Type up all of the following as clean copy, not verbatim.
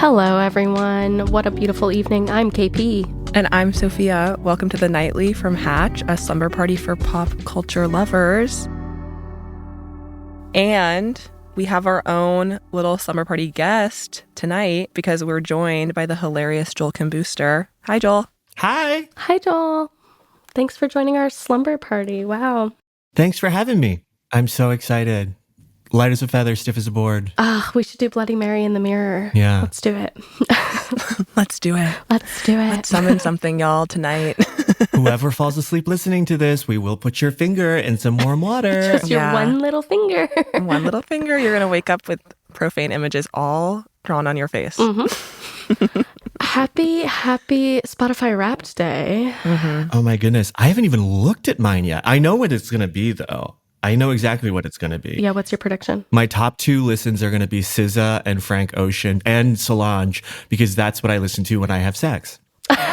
Hello, everyone. What a beautiful evening. I'm KP. And I'm Sophia. Welcome to The Nightly from Hatch, a slumber party for pop culture lovers. And we have our own little slumber party guest tonight because we're joined by the hilarious Joel Kim Booster. Hi, Joel. Hi. Hi, Joel. Thanks for joining our slumber party. Wow. Thanks for having me. I'm so excited. Light as a feather, stiff as a board. We should do Bloody Mary in the mirror. Yeah. Let's do it. Let's do it. Let's do it. Let's summon something, y'all, tonight. Whoever falls asleep listening to this, we will put your finger in some warm water. Just your one little finger. One little finger. You're going to wake up with profane images all drawn on your face. Mm-hmm. Happy Spotify Wrapped Day. Mm-hmm. Oh my goodness. I haven't even looked at mine yet. I know what it's going to be, though. I know exactly what it's going to be. Yeah, what's your prediction? My top 2 listens are going to be SZA and Frank Ocean and Solange because that's what I listen to when I have sex.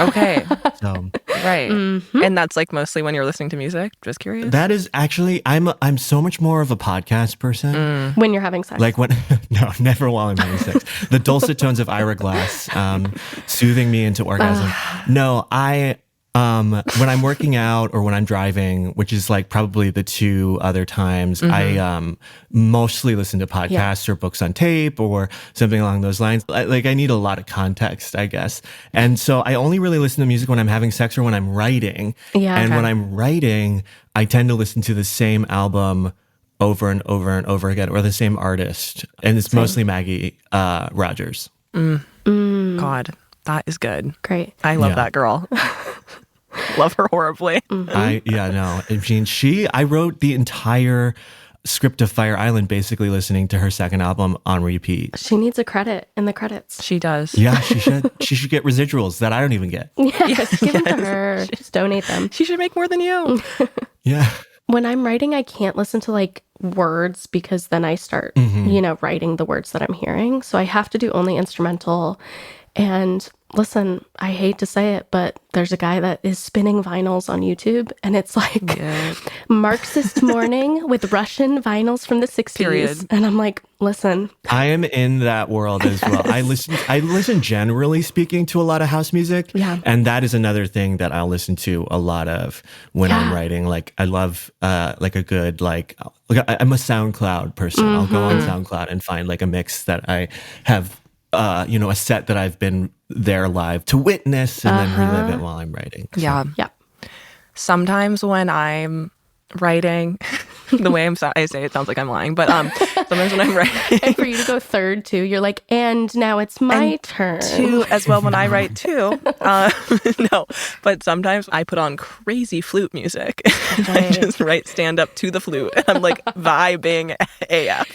Okay. So, right. Mm-hmm. And that's like mostly when you're listening to music? Just curious. that is actually, I'm so much more of a podcast person. When you're having sex. Like when, no, never while I'm having sex. The dulcet tones of Ira Glass, soothing me into orgasm. No, when I'm working out or when I'm driving, which is like probably the 2 other times, I mostly listen to podcasts or books on tape or something along those lines. I need a lot of context, I guess. And so I only really listen to music when I'm having sex or when I'm writing. Yeah, and okay. when I'm writing, I tend to listen to the same album over and over and over again, or the same artist. And it's mostly Maggie Rogers. God, that is good. Great. I love that girl. Love her horribly. Mm-hmm. I wrote the entire script of Fire Island basically listening to her second album on repeat. She needs a credit in the credits. She does. Yeah, she should. She should get residuals that I don't even get. Yes, give them to her. Just donate them. She should make more than you. Yeah. When I'm writing, I can't listen to like words because then I start, writing the words that I'm hearing. So I have to do only instrumental. And listen, I hate to say it, but there's a guy that is spinning vinyls on YouTube, and it's like Marxist morning with Russian vinyls from the 60s. Period. And I'm like, listen. I am in that world as well. I listen generally speaking to a lot of house music. Yeah. And that is another thing that I'll listen to a lot of when I'm writing. Like I love like a good I'm a SoundCloud person. I'll go on SoundCloud and find like a mix that I have a set that I've been there live to witness and then relive it while I'm writing. So. Yeah. Sometimes when I'm writing, the way I say it sounds like I'm lying, but sometimes when I'm writing. And for you to go third too, you're like, and now it's my turn. Two as well when I write too. No, but sometimes I put on crazy flute music. I just write stand up to the flute. And I'm like vibing AF.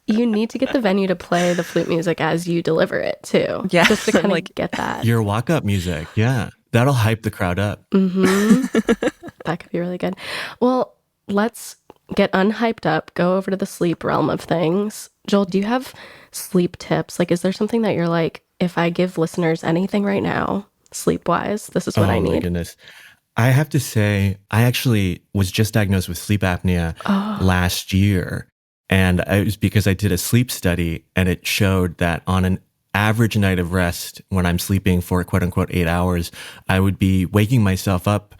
You need to get the venue to play the flute music as you deliver it too. Yeah. Just to kind of get that. Your walk-up music, yeah. That'll hype the crowd up. That could be really good. Well, let's get unhyped up, go over to the sleep realm of things. Joel, do you have sleep tips? Like, is there something that you're like, if I give listeners anything right now, sleep-wise, this is what I need? Oh my goodness. I have to say, I actually was just diagnosed with sleep apnea last year. And it was because I did a sleep study and it showed that on an average night of rest, when I'm sleeping for quote unquote 8 hours, I would be waking myself up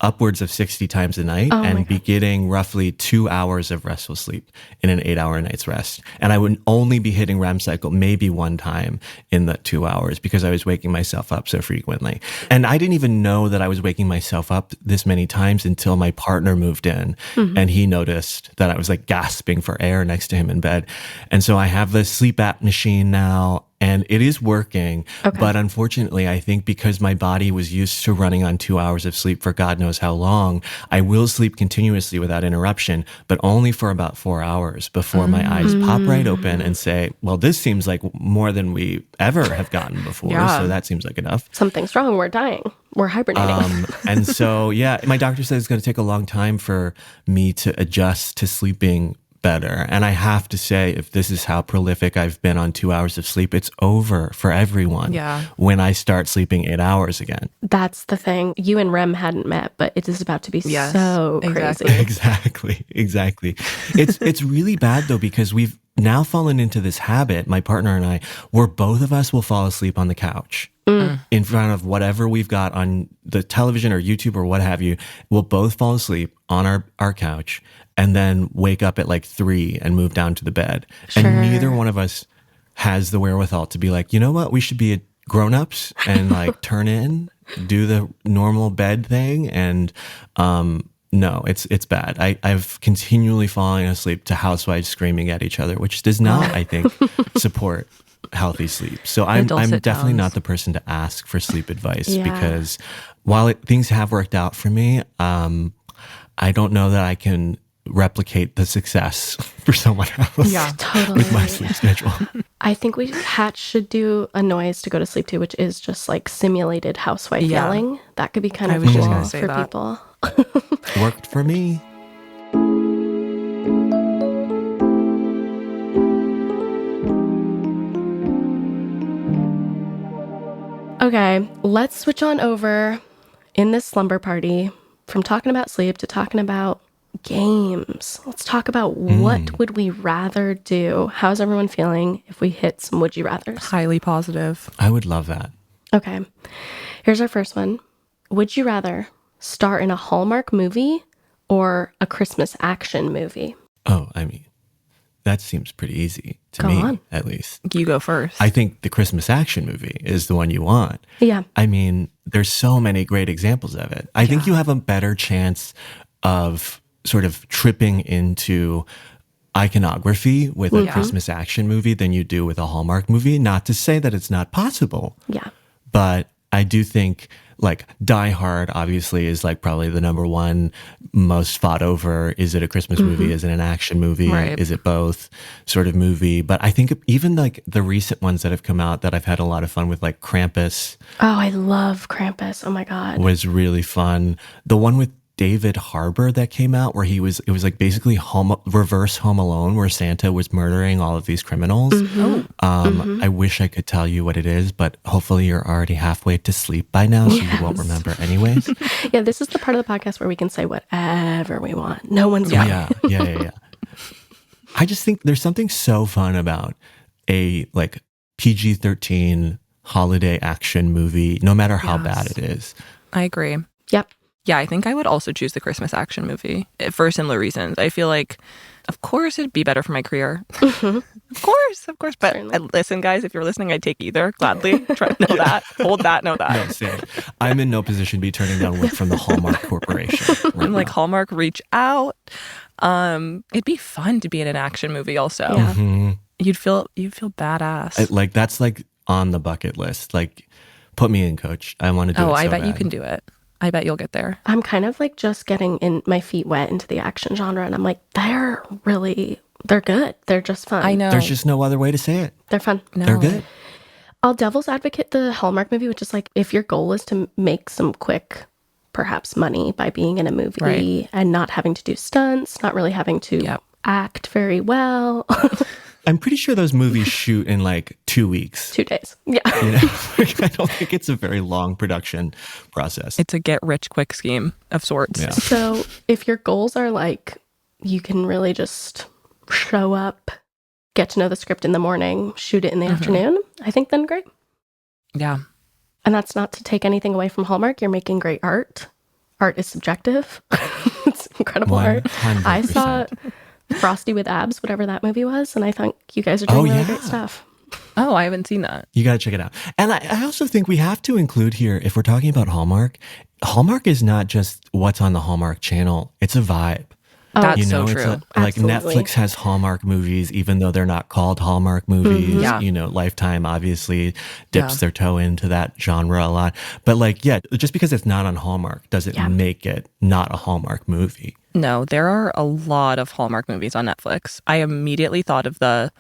upwards of 60 times a night and be getting roughly 2 hours of restful sleep in an 8-hour night's rest. And I would only be hitting REM cycle maybe one time in the 2 hours because I was waking myself up so frequently. And I didn't even know that I was waking myself up this many times until my partner moved in and he noticed that I was like gasping for air next to him in bed. And so I have this sleep app machine now. And it is working, but unfortunately, I think because my body was used to running on 2 hours of sleep for God knows how long, I will sleep continuously without interruption, but only for about 4 hours before my eyes pop right open and say, well, this seems like more than we ever have gotten before, so that seems like enough. Something's wrong. We're dying. We're hibernating. And so, my doctor says it's going to take a long time for me to adjust to sleeping better. And I have to say, if this is how prolific I've been on 2 hours of sleep, it's over for everyone when I start sleeping 8 hours again. That's the thing. You and Rem hadn't met, but it is about to be so crazy. Exactly. It's really bad though, because now fallen into this habit, my partner and I, where both of us will fall asleep on the couch in front of whatever we've got on the television or YouTube or what have you. We'll both fall asleep on our couch and then wake up at like 3 and move down to the bed. Sure. And neither one of us has the wherewithal to be like, you know what, we should be grown-ups and like turn in, do the normal bed thing. And no, it's bad. I've continually fallen asleep to housewives screaming at each other, which does not, I think, support healthy sleep. So I'm definitely not the person to ask for sleep advice because while things have worked out for me, I don't know that I can replicate the success for someone else Totally. with my sleep schedule. I think Hatch should do a noise to go to sleep to, which is just like simulated housewife yelling. That could be kind of cool for people. Worked for me. Okay, let's switch on over in this slumber party from talking about sleep to talking about games. Let's talk about what would we rather do. How's everyone feeling if we hit some would you rathers? Highly positive. I would love that. Okay, here's our first one. Would you rather star in a Hallmark movie or a Christmas action movie? Oh, I mean, that seems pretty easy to Go me, on. at least. You go first. I think the Christmas action movie is the one you want. Yeah. I mean, there's so many great examples of it. I think you have a better chance of sort of tripping into iconography with a Christmas action movie than you do with a Hallmark movie. Not to say that it's not possible. Yeah. But I do think like Die Hard obviously is like probably the number one most fought over. Is it a Christmas movie? Is it an action movie? Right. Is it both sort of movie? But I think even like the recent ones that have come out that I've had a lot of fun with, like Krampus Oh, I love Krampus. Oh my God. was really fun. The one with David Harbour that came out where it was like basically reverse Home Alone where Santa was murdering all of these criminals. I wish I could tell you what it is, but hopefully you're already halfway to sleep by now, so you won't remember anyways. Yeah, this is the part of the podcast where we can say whatever we want. No one's right. Yeah. I just think there's something so fun about a like PG-13 holiday action movie, no matter how bad it is. I agree. Yep. Yeah, I think I would also choose the Christmas action movie for similar reasons. I feel like, of course, it'd be better for my career. Of course. But listen, guys, if you're listening, I'd take either gladly. Try to know that. Hold that, know that. No, same. I'm in no position to be turning down work from the Hallmark Corporation. I'm like, Hallmark, reach out. It'd be fun to be in an action movie also. Yeah. You'd feel badass. Like that's like on the bucket list. Like, put me in, coach. I want to do it so I bet bad. you can do it. I bet you'll get there. I'm kind of like just getting in my feet wet into the action genre. And I'm like, they're good. They're just fun. I know. There's just no other way to say it. They're fun. No. They're good. I'll devil's advocate the Hallmark movie, which is like, if your goal is to make some quick, perhaps money by being in a movie and not having to do stunts, not really having to act very well. I'm pretty sure those movies shoot in like 2 weeks. 2 days. Yeah. You know? I don't think it's a very long production process. It's a get-rich-quick scheme of sorts. Yeah. So if your goals are like, you can really just show up, get to know the script in the morning, shoot it in the afternoon, I think then great. Yeah. And that's not to take anything away from Hallmark. You're making great art. Art is subjective. It's incredible art. 100%. I saw Frosty with Abs, whatever that movie was, and I think you guys are doing really great stuff. Oh, I haven't seen that. You got to check it out. And I also think we have to include here, if we're talking about Hallmark, Hallmark is not just what's on the Hallmark channel. It's a vibe. That's so true. Like Absolutely. Netflix has Hallmark movies, even though they're not called Hallmark movies. Yeah. You know, Lifetime obviously dips their toe into that genre a lot. But like, just because it's not on Hallmark doesn't make it not a Hallmark movie. No, there are a lot of Hallmark movies on Netflix. I immediately thought of that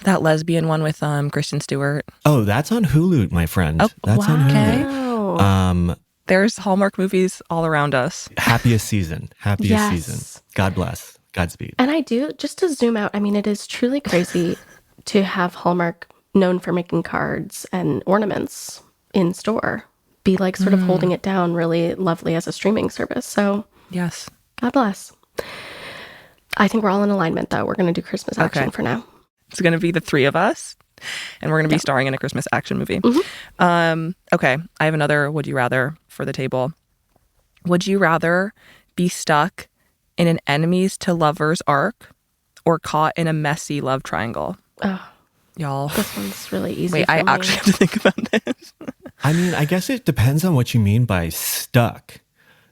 lesbian one with Kristen Stewart. Oh, that's on Hulu, my friend. Oh, That's on Hulu. There's Hallmark movies all around us. Happiest season. Yes. Season. God bless. Godspeed. And I do, just to zoom out, I mean, it is truly crazy to have Hallmark, known for making cards and ornaments in store, be like sort of holding it down really lovely as a streaming service. So Yes. God bless. I think we're all in alignment, though. We're going to do Christmas action Okay. for now. It's going to be the three of us, and we're going to be starring in a Christmas action movie. Okay, I have another would you rather for the table. Would you rather be stuck in an enemies to lovers arc or caught in a messy love triangle? Oh, y'all. This one's really easy. Wait, I actually have to think about this. I mean, I guess it depends on what you mean by stuck.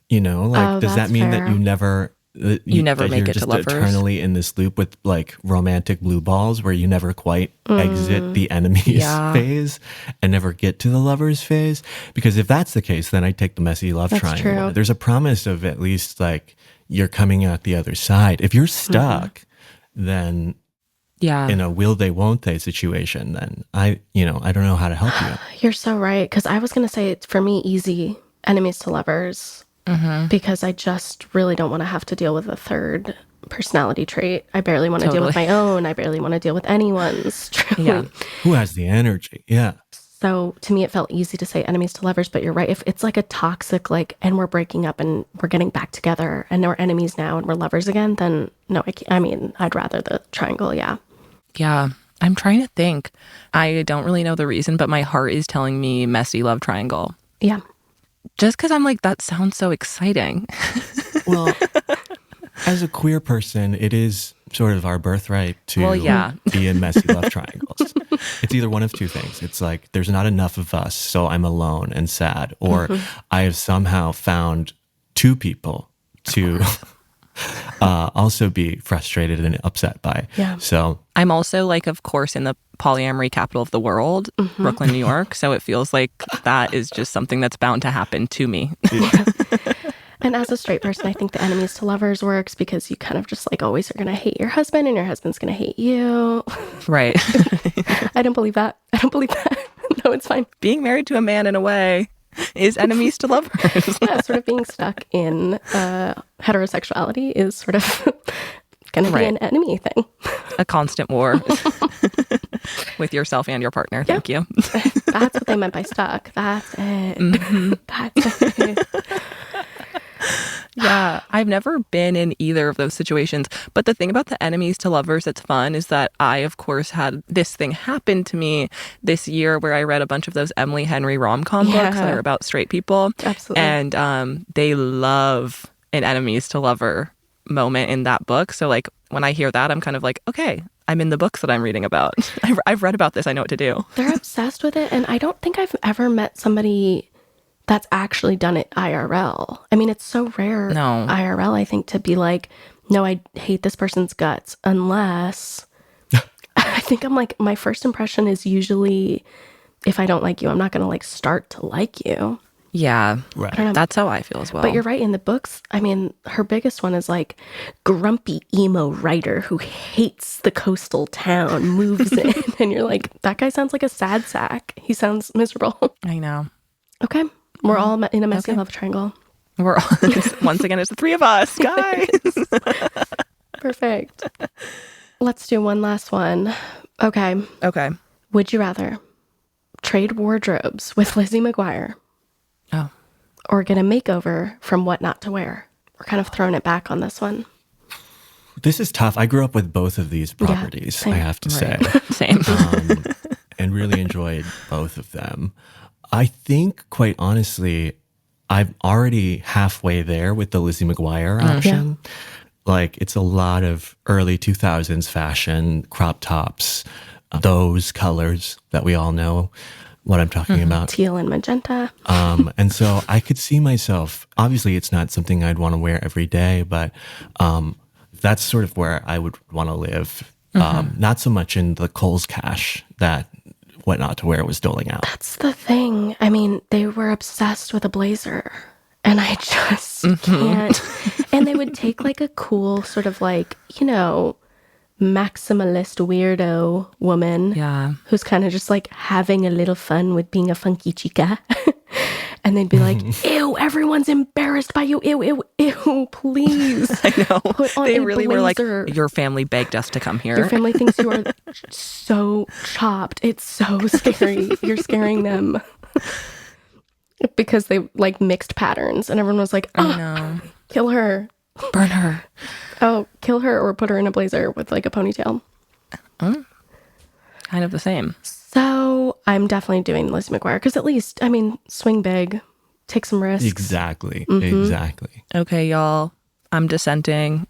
You know, like, does that mean that you never... you never make it to lovers. Eternally in this loop with like romantic blue balls where you never quite exit the enemies phase and never get to the lovers phase? Because if that's the case, then I take the messy love triangle. True. There's a promise of at least like you're coming out the other side. If you're stuck, then in a will they won't they situation, then I don't know how to help you. You're so right, because I was going to say it's for me easy enemies to lovers. Because I just really don't want to have to deal with a third personality trait. I barely want to deal with my own. I barely want to deal with anyone's. Truly. Yeah. Who has the energy? Yeah. So to me, it felt easy to say enemies to lovers, but you're right. If it's like a toxic, like, and we're breaking up and we're getting back together and we're enemies now and we're lovers again, then no, I mean, I'd rather the triangle. Yeah. Yeah. I'm trying to think. I don't really know the reason, but my heart is telling me messy love triangle. Yeah. Just because I'm like, that sounds so exciting. Well, as a queer person, it is sort of our birthright to be in messy love triangles. It's either one of two things. It's like, there's not enough of us, so I'm alone and sad. Or I have somehow found two people to also be frustrated and upset by. Yeah. So I'm also like, of course, in the polyamory capital of the world, Brooklyn, New York. So it feels like that is just something that's bound to happen to me. And as a straight person, I think the enemies to lovers works because you kind of just like always are going to hate your husband and your husband's going to hate you. Right. I don't believe that. No, it's fine. Being married to a man in a way is enemies to lovers. Yeah, sort of being stuck in heterosexuality is sort of going to be an enemy thing. A constant war with yourself and your partner. Thank you. That's what they meant by stuck. That's it. That's it. Yeah, I've never been in either of those situations. But the thing about the enemies to lovers that's fun is that I, of course, had this thing happen to me this year where I read a bunch of those Emily Henry rom-com books that are about straight people. Absolutely. And they love an enemies to lover moment in that book. So like when I hear that, I'm kind of like, okay, I'm in the books that I'm reading about. I've read about this. I know what to do. They're obsessed with it. And I don't think I've ever met somebody that's actually done it IRL. I mean, it's so rare IRL, I think, to be like, no, I hate this person's guts, unless I think I'm like, my first impression is usually, if I don't like you, I'm not going to like start to like you. Yeah, right. That's how I feel as well. But you're right, in the books, I mean, her biggest one is like grumpy emo writer who hates the coastal town, moves in. And you're like, that guy sounds like a sad sack. He sounds miserable. I know. Okay. We're all in a messy love triangle. We're all, once again, it's the three of us, guys. Perfect. Let's do one last one. Okay. Would you rather trade wardrobes with Lizzie McGuire? Oh. Or get a makeover from What Not to Wear? We're kind of throwing it back on this one. This is tough. I grew up with both of these properties, I have to say. Same. And really enjoyed both of them. I think, quite honestly, I'm already halfway there with the Lizzie McGuire option. Yeah. Like, it's a lot of early 2000s fashion, crop tops, those colors that we all know what I'm talking about. Teal and magenta. And so I could see myself, obviously it's not something I'd want to wear every day, but that's sort of where I would want to live. Not so much in the Kohl's cash that What Not to Wear was doling out. That's the thing. I mean, they were obsessed with a blazer, and I just can't. And they would take like a cool sort of like, you know, maximalist weirdo woman who's kind of just like having a little fun with being a funky chica. And they'd be like, ew, everyone's embarrassed by you. Ew, ew, ew, please. I know. They really were like, your family begged us to come here. Your family thinks you are so chopped. It's so scary. You're scaring them. Because they like mixed patterns. And everyone was like, oh, I know. Kill her. Burn her. Oh, kill her or put her in a blazer with like a ponytail. kind of the same. So I'm definitely doing Lizzie McGuire because at least, I mean, swing big, take some risks. Exactly. Exactly. Okay, y'all. I'm dissenting.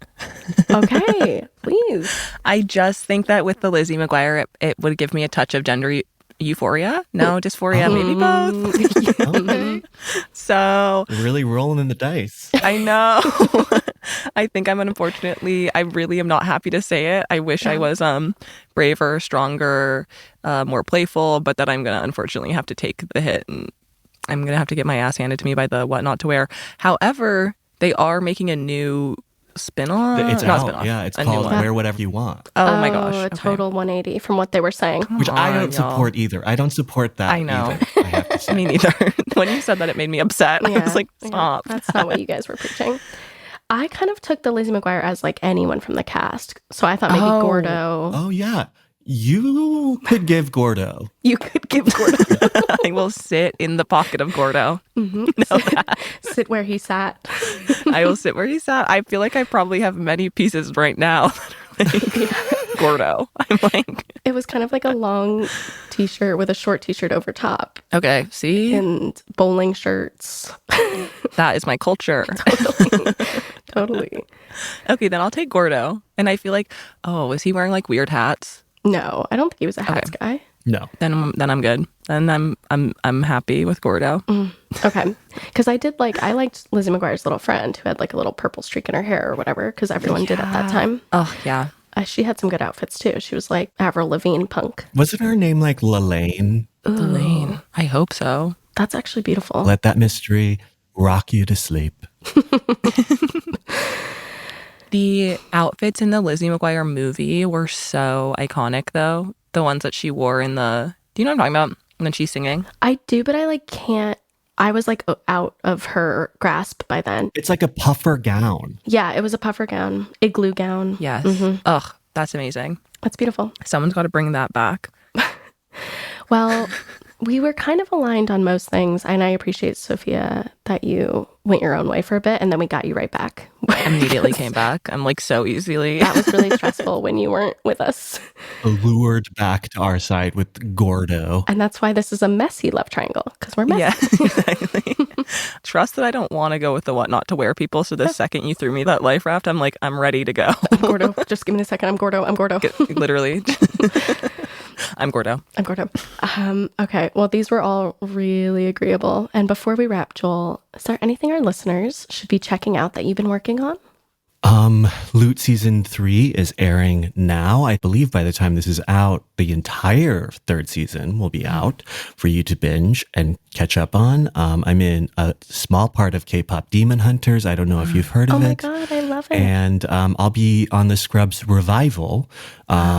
Okay, please. I just think that with the Lizzie McGuire, it would give me a touch of gender euphoria. No, dysphoria, maybe both. Okay. So Really rolling in the dice. I know. I think unfortunately, I really am not happy to say it. I wish I was braver, stronger, more playful, but that I'm going to unfortunately have to take the hit and I'm going to have to get my ass handed to me by the What Not to Wear. However, they are making a new spin-off. It's Not out. spin-off, Yeah, it's a new called one. Wear Whatever You Want. Oh my gosh. A Okay. total 180 from what they were saying. Which I don't y'all. support either. I don't support that I know. either, I have to say. Me neither. When you said that, it made me upset. I was like, stop. That's not what you guys were preaching. I kind of took the Lizzie McGuire as like anyone from the cast. So I thought maybe Gordo. Oh, yeah. You could give Gordo. You could give Gordo. I will sit in the pocket of Gordo. Sit where he sat. I will sit where he sat. I feel like I probably have many pieces right now that are like Gordo. I'm like, It was kind of like a long t-shirt with a short t-shirt over top okay, see? and bowling shirts. That is my culture. Totally. Okay, then I'll take Gordo. And I feel like, oh, is he wearing like weird hats? No, I don't think he was a hats guy. No. Then I'm good. Then I'm happy with Gordo. Okay. Because I liked Lizzie McGuire's little friend who had like a little purple streak in her hair or whatever, because everyone did at that time. Oh, yeah. She had some good outfits too. She was like Avril Lavigne punk. Wasn't her name like Lelaine? Elaine. I hope so. That's actually beautiful. Let that mystery rock you to sleep. The outfits in the Lizzie McGuire movie were so iconic, though. The ones that she wore in the... Do you know what I'm talking about? When she's singing? I do, but I like can't. I was like out of her grasp by then. It's like a puffer gown. Yeah, it was a puffer gown, igloo gown. Yes. Ugh, that's amazing. That's beautiful. Someone's got to bring that back. Well, we were kind of aligned on most things, and I appreciate, Sophia, that you went your own way for a bit, and then we got you right back. Immediately came back. I'm like so easily. That was really stressful when you weren't with us. Lured back to our side with Gordo. And that's why this is a messy love triangle, because we're messy. Yeah, exactly. Trust that I don't want to go with the What Not to Wear people. So the second you threw me that life raft, I'm like, I'm ready to go. Gordo, just give me a second. I'm Gordo. Literally. I'm Gordo. Okay, well, these were all really agreeable. And before we wrap, Joel, is there anything our listeners should be checking out that you've been working on? Loot Season 3 is airing now. I believe by the time this is out, the entire third season will be out for you to binge and catch up on. I'm in a small part of K-pop Demon Hunters. I don't know if you've heard of it. Oh my God, I love it. And I'll be on the Scrubs revival,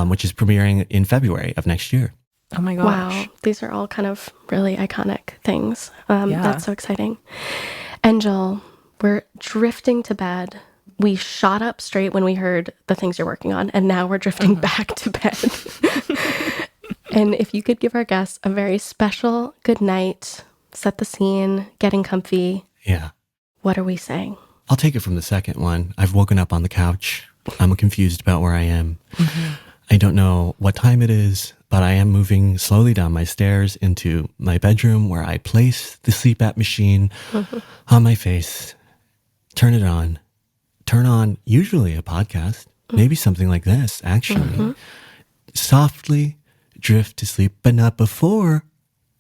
which is premiering in February of next year. Oh my gosh. Wow, these are all kind of really iconic things. Yeah. That's so exciting. And Joel, we're drifting to bed. We shot up straight when we heard the things you're working on, and now we're drifting back to bed. And if you could give our guests a very special good night, set the scene, getting comfy. Yeah. What are we saying? I'll take it from the second one. I've woken up on the couch. I'm confused about where I am. I don't know what time it is, but I am moving slowly down my stairs into my bedroom where I place the sleep app machine on my face, turn it on, turn on usually a podcast, maybe something like this, actually. Softly drift to sleep, but not before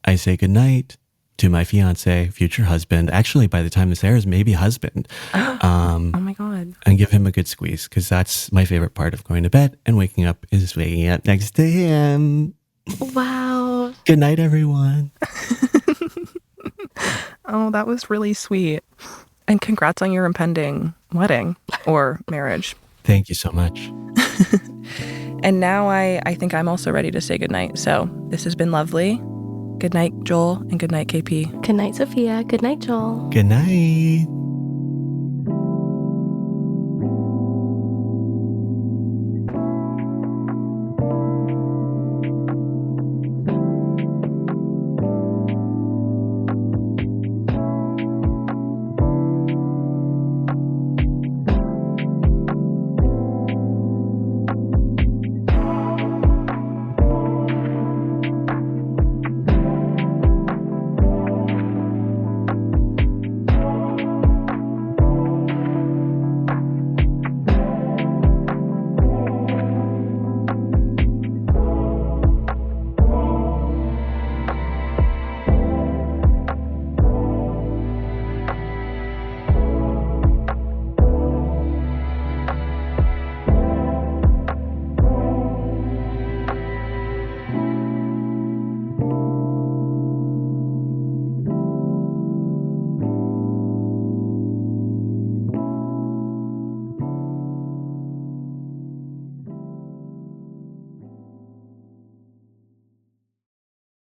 I say goodnight to my fiance, future husband. Actually, by the time this airs, maybe husband. Oh my God. And give him a good squeeze, because that's my favorite part of going to bed and waking up is waking up next to him. Wow. Good night, everyone. Oh, that was really sweet. And congrats on your impending wedding or marriage. Thank you so much. And now I think I'm also ready to say goodnight. So this has been lovely. Good night, Joel, and good night, KP. Good night, Sophia. Good night, Joel. Good night.